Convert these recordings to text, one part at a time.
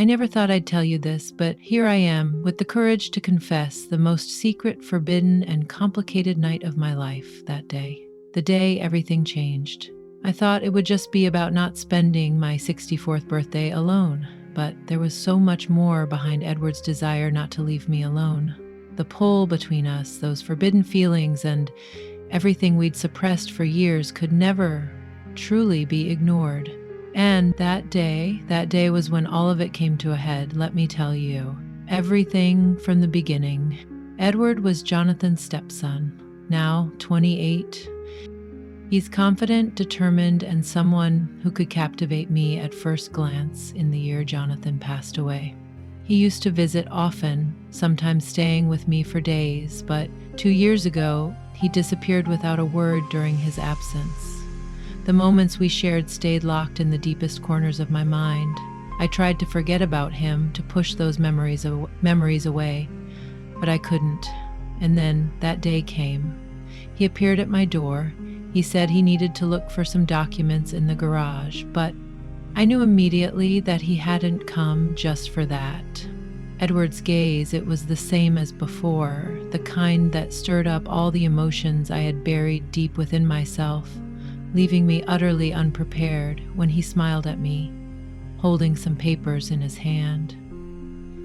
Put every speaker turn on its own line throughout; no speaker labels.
I never thought I'd tell you this, but here I am, with the courage to confess the most secret, forbidden, and complicated night of my life that day. The day everything changed. I thought it would just be about not spending my 64th birthday alone, but there was so much more behind Edward's desire not to leave me alone. The pull between us, those forbidden feelings, and everything we'd suppressed for years could never truly be ignored. And that day was when all of it came to a head, let me tell you. Everything from the beginning. Edward was Jonathan's stepson, now 28. He's confident, determined, and someone who could captivate me at first glance in the year Jonathan passed away. He used to visit often, sometimes staying with me for days, but 2 years ago, he disappeared without a word during his absence. The moments we shared stayed locked in the deepest corners of my mind. I tried to forget about him, to push those memories away, but I couldn't. And then that day came. He appeared at my door. He said he needed to look for some documents in the garage, but I knew immediately that he hadn't come just for that. Edward's gaze, it was the same as before, the kind that stirred up all the emotions I had buried deep within myself, leaving me utterly unprepared when he smiled at me, holding some papers in his hand.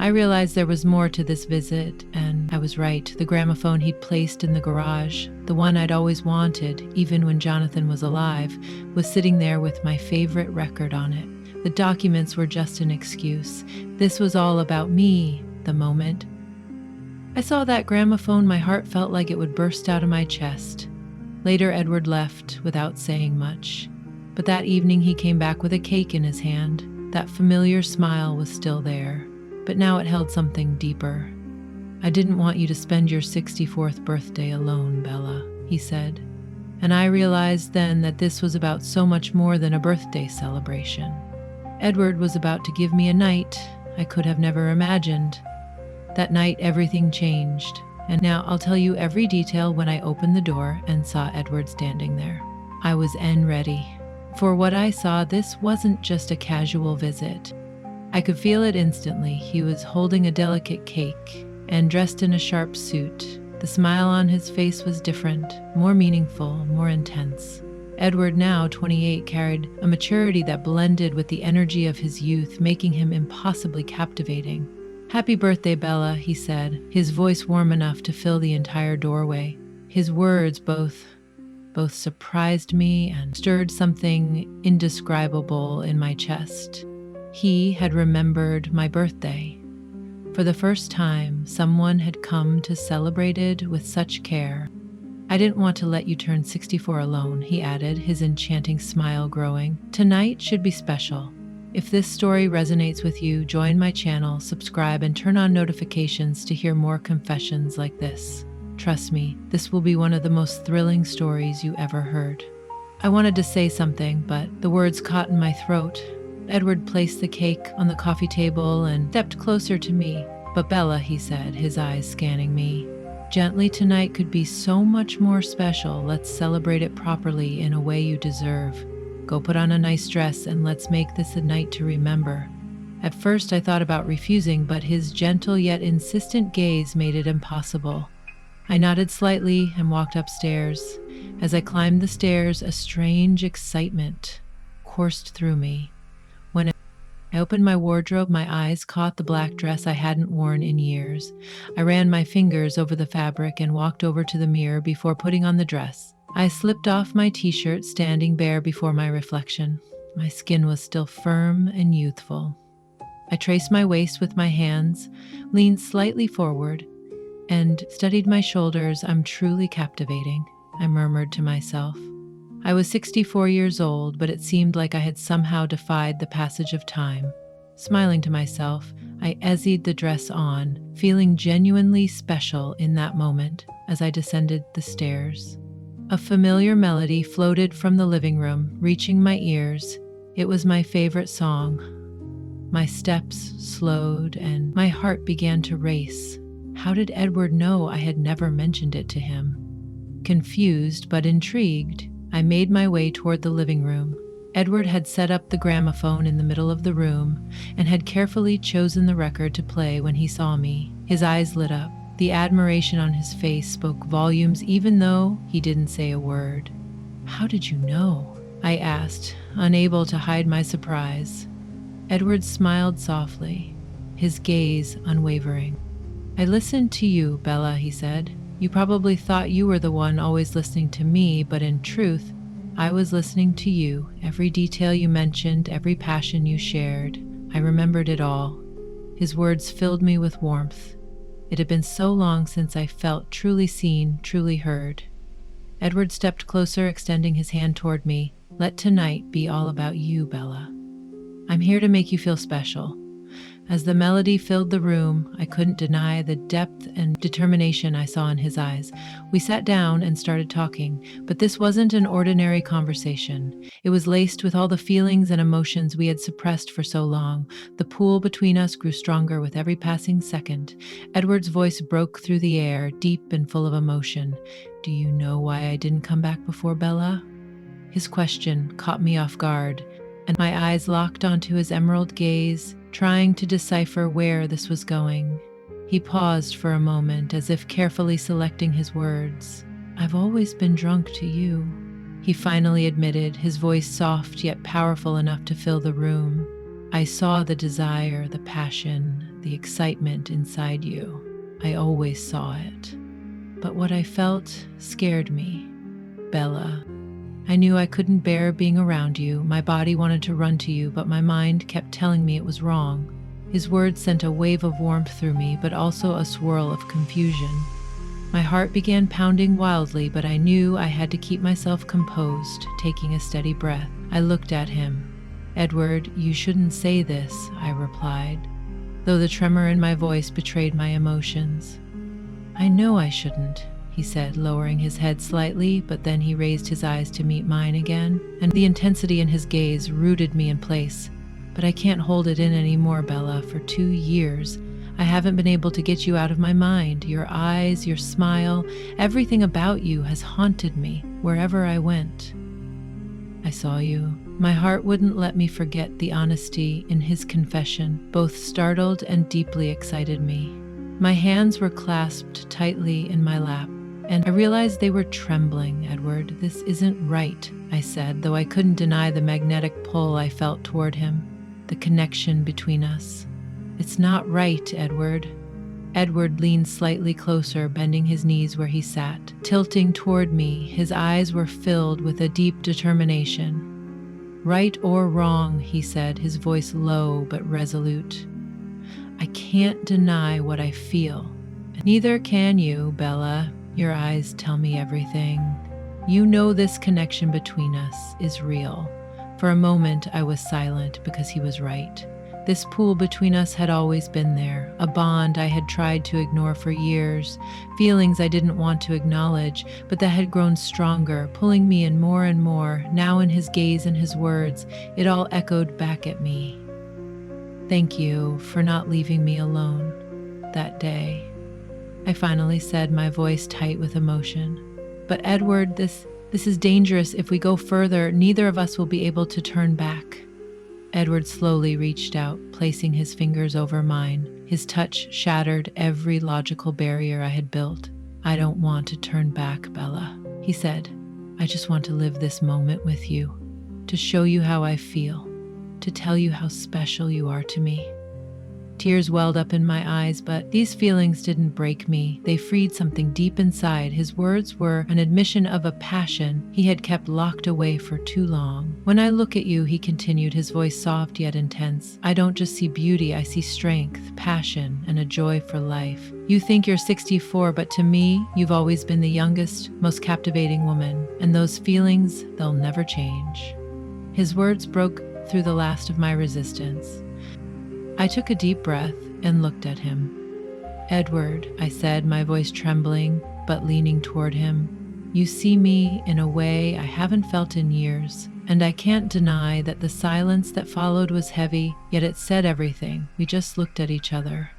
I realized there was more to this visit, and I was right. The gramophone he'd placed in the garage, the one I'd always wanted, even when Jonathan was alive, was sitting there with my favorite record on it. The documents were just an excuse. This was all about me, the moment. I saw that gramophone, my heart felt like it would burst out of my chest. Later, Edward left without saying much. But that evening he came back with a cake in his hand. That familiar smile was still there. But now it held something deeper. "I didn't want you to spend your 64th birthday alone, Bella," he said. And I realized then that this was about so much more than a birthday celebration. Edward was about to give me a night I could have never imagined. That night, everything changed. And now I'll tell you every detail when I opened the door and saw Edward standing there. I was ready. For what I saw, this wasn't just a casual visit. I could feel it instantly. He was holding a delicate cake and dressed in a sharp suit. The smile on his face was different, more meaningful, more intense. Edward, now 28, carried a maturity that blended with the energy of his youth, making him impossibly captivating. "Happy birthday, Bella," he said, his voice warm enough to fill the entire doorway. His words both surprised me and stirred something indescribable in my chest. He had remembered my birthday. For the first time, someone had come to celebrate it with such care. "I didn't want to let you turn 64 alone," he added, his enchanting smile growing. "Tonight should be special. If this story resonates with you, join my channel, subscribe, and turn on notifications to hear more confessions like this. Trust me, this will be one of the most thrilling stories you ever heard." I wanted to say something, but the words caught in my throat. Edward placed the cake on the coffee table and stepped closer to me. "But Bella," he said, his eyes scanning me, "gently, tonight could be so much more special. Let's celebrate it properly in a way you deserve. Go put on a nice dress and let's make this a night to remember." At first I thought about refusing, but his gentle yet insistent gaze made it impossible. I nodded slightly and walked upstairs. As I climbed the stairs, a strange excitement coursed through me. When I opened my wardrobe, my eyes caught the black dress I hadn't worn in years. I ran my fingers over the fabric and walked over to the mirror before putting on the dress. I slipped off my t-shirt, standing bare before my reflection. My skin was still firm and youthful. I traced my waist with my hands, leaned slightly forward, and studied my shoulders. "I'm truly captivating," I murmured to myself. I was 64 years old, but it seemed like I had somehow defied the passage of time. Smiling to myself, I easied the dress on, feeling genuinely special in that moment as I descended the stairs. A familiar melody floated from the living room, reaching my ears. It was my favorite song. My steps slowed and my heart began to race. How did Edward know I had never mentioned it to him? Confused but intrigued, I made my way toward the living room. Edward had set up the gramophone in the middle of the room and had carefully chosen the record to play when he saw me. His eyes lit up. The admiration on his face spoke volumes even though he didn't say a word. "How did you know?" I asked, unable to hide my surprise. Edward smiled softly, his gaze unwavering. "I listened to you, Bella," he said. "You probably thought you were the one always listening to me, but in truth, I was listening to you. Every detail you mentioned, every passion you shared. I remembered it all." His words filled me with warmth. It had been so long since I felt truly seen, truly heard. Edward stepped closer, extending his hand toward me. "Let tonight be all about you, Bella. I'm here to make you feel special." As the melody filled the room, I couldn't deny the depth and determination I saw in his eyes. We sat down and started talking, but this wasn't an ordinary conversation. It was laced with all the feelings and emotions we had suppressed for so long. The pool between us grew stronger with every passing second. Edward's voice broke through the air, deep and full of emotion. "Do you know why I didn't come back before, Bella?" His question caught me off guard, and my eyes locked onto his emerald gaze, trying to decipher where this was going. He paused for a moment, as if carefully selecting his words. "I've always been drunk to you," he finally admitted, his voice soft yet powerful enough to fill the room. "I saw the desire, the passion, the excitement inside you. I always saw it. But what I felt scared me, Bella. I knew I couldn't bear being around you. My body wanted to run to you, but my mind kept telling me it was wrong." His words sent a wave of warmth through me, but also a swirl of confusion. My heart began pounding wildly, but I knew I had to keep myself composed, taking a steady breath. I looked at him. "Edward, you shouldn't say this," I replied, though the tremor in my voice betrayed my emotions. "I know I shouldn't," he said, lowering his head slightly, but then he raised his eyes to meet mine again, and the intensity in his gaze rooted me in place. "But I can't hold it in anymore, Bella. For 2 years, I haven't been able to get you out of my mind. Your eyes, your smile, everything about you has haunted me wherever I went." I saw you. My heart wouldn't let me forget the honesty in his confession. Both startled and deeply excited me. My hands were clasped tightly in my lap, and I realized they were trembling. "Edward, this isn't right," I said, though I couldn't deny the magnetic pull I felt toward him, the connection between us. "It's not right, Edward." Edward leaned slightly closer, bending his knees where he sat, tilting toward me. His eyes were filled with a deep determination. "Right or wrong," he said, his voice low but resolute. "I can't deny what I feel. Neither can you, Bella. Your eyes tell me everything. You know this connection between us is real." For a moment, I was silent because he was right. This pool between us had always been there, a bond I had tried to ignore for years, feelings I didn't want to acknowledge, but that had grown stronger, pulling me in more and more. Now in his gaze and his words, it all echoed back at me. "Thank you for not leaving me alone that day," I finally said, my voice tight with emotion. "But Edward, this is dangerous. If we go further, neither of us will be able to turn back." Edward slowly reached out, placing his fingers over mine. His touch shattered every logical barrier I had built. "I don't want to turn back, Bella," he said. "I just want to live this moment with you, to show you how I feel, to tell you how special you are to me." Tears welled up in my eyes, but these feelings didn't break me. They freed something deep inside. His words were an admission of a passion he had kept locked away for too long. "When I look at you," he continued, his voice soft yet intense, "I don't just see beauty, I see strength, passion, and a joy for life. You think you're 64, but to me, you've always been the youngest, most captivating woman, and those feelings, they'll never change." His words broke through the last of my resistance. I took a deep breath and looked at him. "Edward," I said, my voice trembling, but leaning toward him, "you see me in a way I haven't felt in years, and I can't deny that the silence that followed was heavy, yet it said everything." We just looked at each other,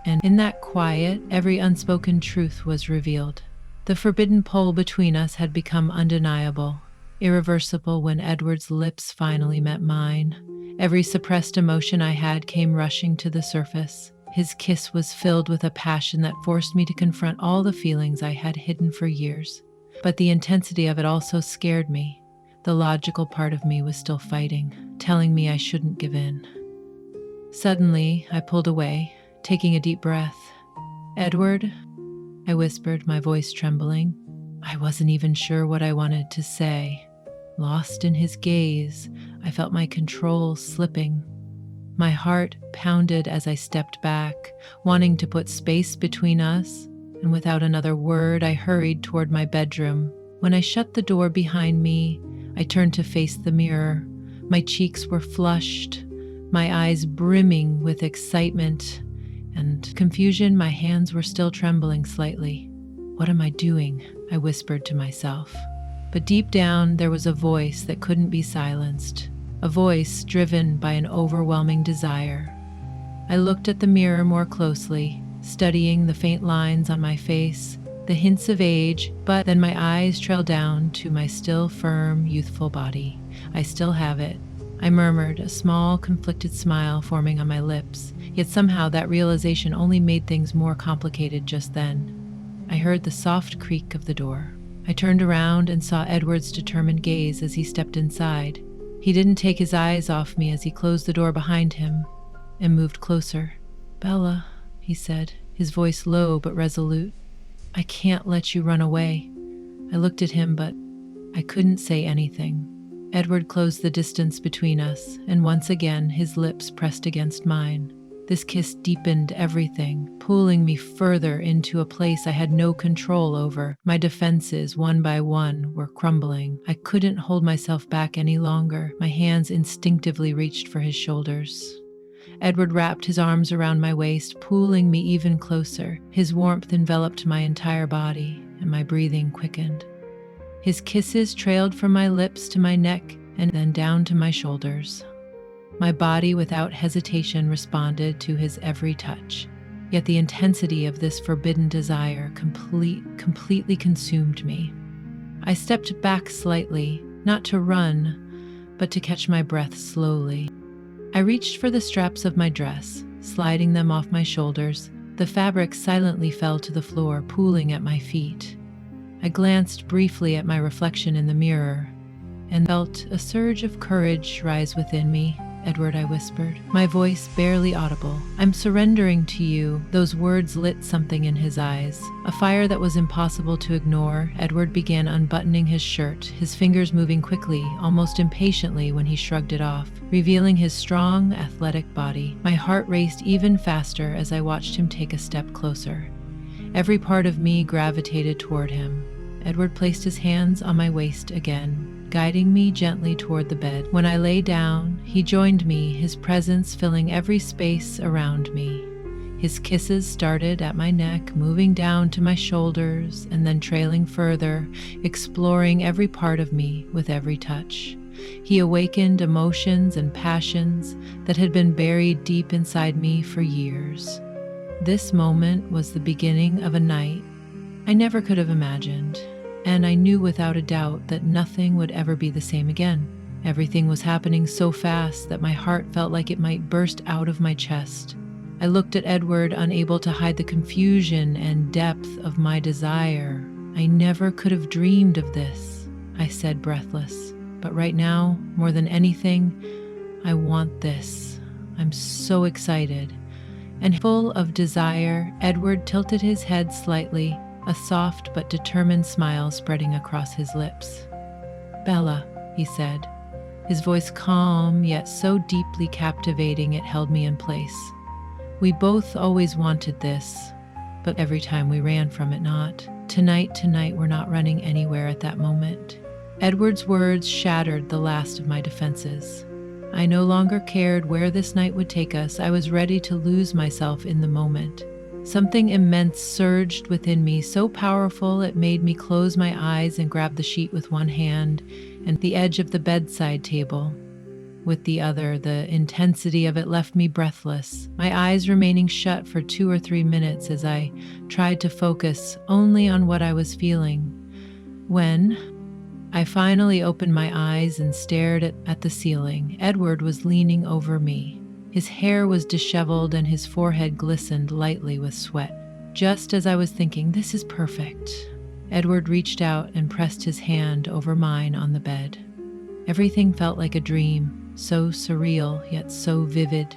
and in that quiet, every unspoken truth was revealed. The forbidden pull between us had become undeniable. irreversible when Edward's lips finally met mine. Every suppressed emotion I had came rushing to the surface. His kiss was filled with a passion that forced me to confront all the feelings I had hidden for years. But the intensity of it also scared me. The logical part of me was still fighting, telling me I shouldn't give in. Suddenly, I pulled away, taking a deep breath. "Edward," I whispered, my voice trembling. I wasn't even sure what I wanted to say. Lost in his gaze, I felt my control slipping. My heart pounded as I stepped back, wanting to put space between us, and without another word, I hurried toward my bedroom. When I shut the door behind me, I turned to face the mirror. My cheeks were flushed, my eyes brimming with excitement and confusion. My hands were still trembling slightly. "What am I doing?" I whispered to myself. But deep down, there was a voice that couldn't be silenced, a voice driven by an overwhelming desire. I looked at the mirror more closely, studying the faint lines on my face, the hints of age, but then my eyes trailed down to my still firm, youthful body. "I still have it," I murmured, a small, conflicted smile forming on my lips, yet somehow that realization only made things more complicated just then. I heard the soft creak of the door. I turned around and saw Edward's determined gaze as he stepped inside. He didn't take his eyes off me as he closed the door behind him and moved closer. "Bella," he said, his voice low but resolute, "I can't let you run away." I looked at him, but I couldn't say anything. Edward closed the distance between us, and once again his lips pressed against mine. This kiss deepened everything, pulling me further into a place I had no control over. My defenses, one by one, were crumbling. I couldn't hold myself back any longer. My hands instinctively reached for his shoulders. Edward wrapped his arms around my waist, pulling me even closer. His warmth enveloped my entire body, and my breathing quickened. His kisses trailed from my lips to my neck and then down to my shoulders. My body, without hesitation, responded to his every touch. Yet the intensity of this forbidden desire completely consumed me. I stepped back slightly, not to run, but to catch my breath slowly. I reached for the straps of my dress, sliding them off my shoulders. The fabric silently fell to the floor, pooling at my feet. I glanced briefly at my reflection in the mirror and felt a surge of courage rise within me. "Edward," I whispered, my voice barely audible, "I'm surrendering to you." Those words lit something in his eyes, a fire that was impossible to ignore. Edward began unbuttoning his shirt, his fingers moving quickly, almost impatiently when he shrugged it off, revealing his strong, athletic body. My heart raced even faster as I watched him take a step closer. Every part of me gravitated toward him. Edward placed his hands on my waist again, guiding me gently toward the bed. When I lay down, he joined me, his presence filling every space around me. His kisses started at my neck, moving down to my shoulders, and then trailing further, exploring every part of me with every touch. He awakened emotions and passions that had been buried deep inside me for years. This moment was the beginning of a night I never could have imagined, and I knew without a doubt that nothing would ever be the same again. Everything was happening so fast that my heart felt like it might burst out of my chest. I looked at Edward, unable to hide the confusion and depth of my desire. "I never could have dreamed of this," I said, breathless. "But right now, more than anything, I want this. I'm so excited." And full of desire, Edward tilted his head slightly, a soft but determined smile spreading across his lips. "Bella," he said, his voice calm yet so deeply captivating it held me in place. "We both always wanted this, but every time we ran from it not. Tonight, we're not running anywhere at that moment." Edward's words shattered the last of my defenses. I no longer cared where this night would take us. I was ready to lose myself in the moment. Something immense surged within me, so powerful it made me close my eyes and grab the sheet with one hand and the edge of the bedside table with the other. The intensity of it left me breathless, my eyes remaining shut for 2 or 3 minutes as I tried to focus only on what I was feeling. When, I finally opened my eyes and stared at the ceiling. Edward was leaning over me. His hair was disheveled and his forehead glistened lightly with sweat. Just as I was thinking, this is perfect, Edward reached out and pressed his hand over mine on the bed. Everything felt like a dream, so surreal yet so vivid.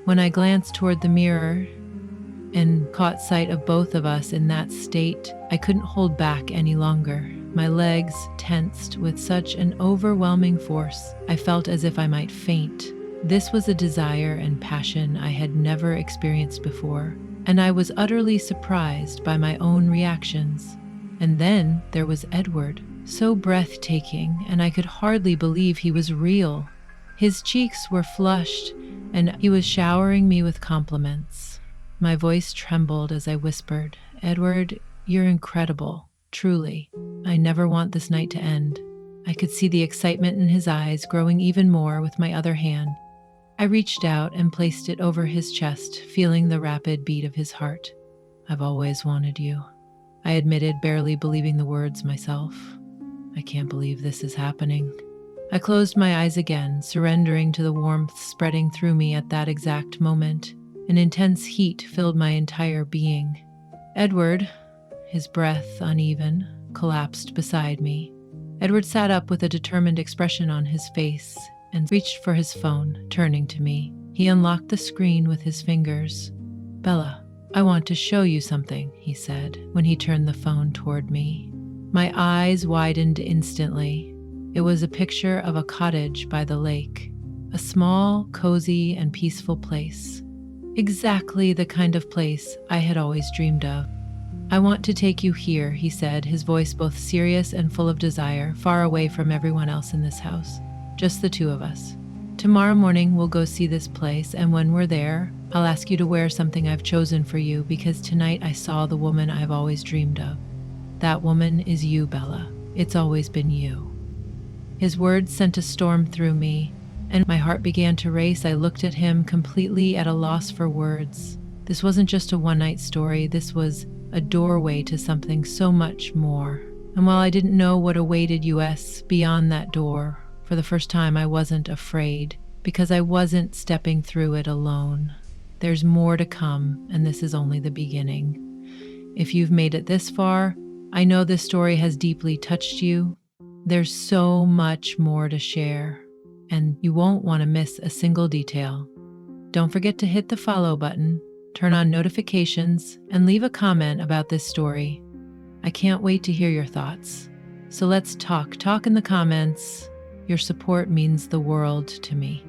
When I glanced toward the mirror and caught sight of both of us in that state, I couldn't hold back any longer. My legs tensed with such an overwhelming force, I felt as if I might faint. This was a desire and passion I had never experienced before, and I was utterly surprised by my own reactions. And then there was Edward, so breathtaking, and I could hardly believe he was real. His cheeks were flushed, and he was showering me with compliments. My voice trembled as I whispered, "Edward, you're incredible, truly. I never want this night to end." I could see the excitement in his eyes growing even more with my other hand. I reached out and placed it over his chest, feeling the rapid beat of his heart. "I've always wanted you," I admitted, barely believing the words myself. "I can't believe this is happening." I closed my eyes again, surrendering to the warmth spreading through me at that exact moment. An intense heat filled my entire being. Edward, his breath uneven, collapsed beside me. Edward sat up with a determined expression on his face and reached for his phone, turning to me. He unlocked the screen with his fingers. "Bella, I want to show you something," he said when he turned the phone toward me. My eyes widened instantly. It was a picture of a cottage by the lake, a small, cozy, and peaceful place. Exactly the kind of place I had always dreamed of. "I want to take you here," he said, his voice both serious and full of desire, far away from everyone else in this house. Just the two of us. "Tomorrow morning we'll go see this place, and when we're there, I'll ask you to wear something I've chosen for you, because tonight I saw the woman I've always dreamed of. That woman is you, Bella. It's always been you." His words sent a storm through me, and my heart began to race. I looked at him, completely at a loss for words. This wasn't just a one-night story. This was a doorway to something so much more. And while I didn't know what awaited us beyond that door, for the first time I wasn't afraid, because I wasn't stepping through it alone. There's more to come, and this is only the beginning. If you've made it this far, I know this story has deeply touched you. There's so much more to share, and you won't want to miss a single detail. Don't forget to hit the follow button, turn on notifications, and leave a comment about this story. I can't wait to hear your thoughts. So let's talk in the comments. Your support means the world to me.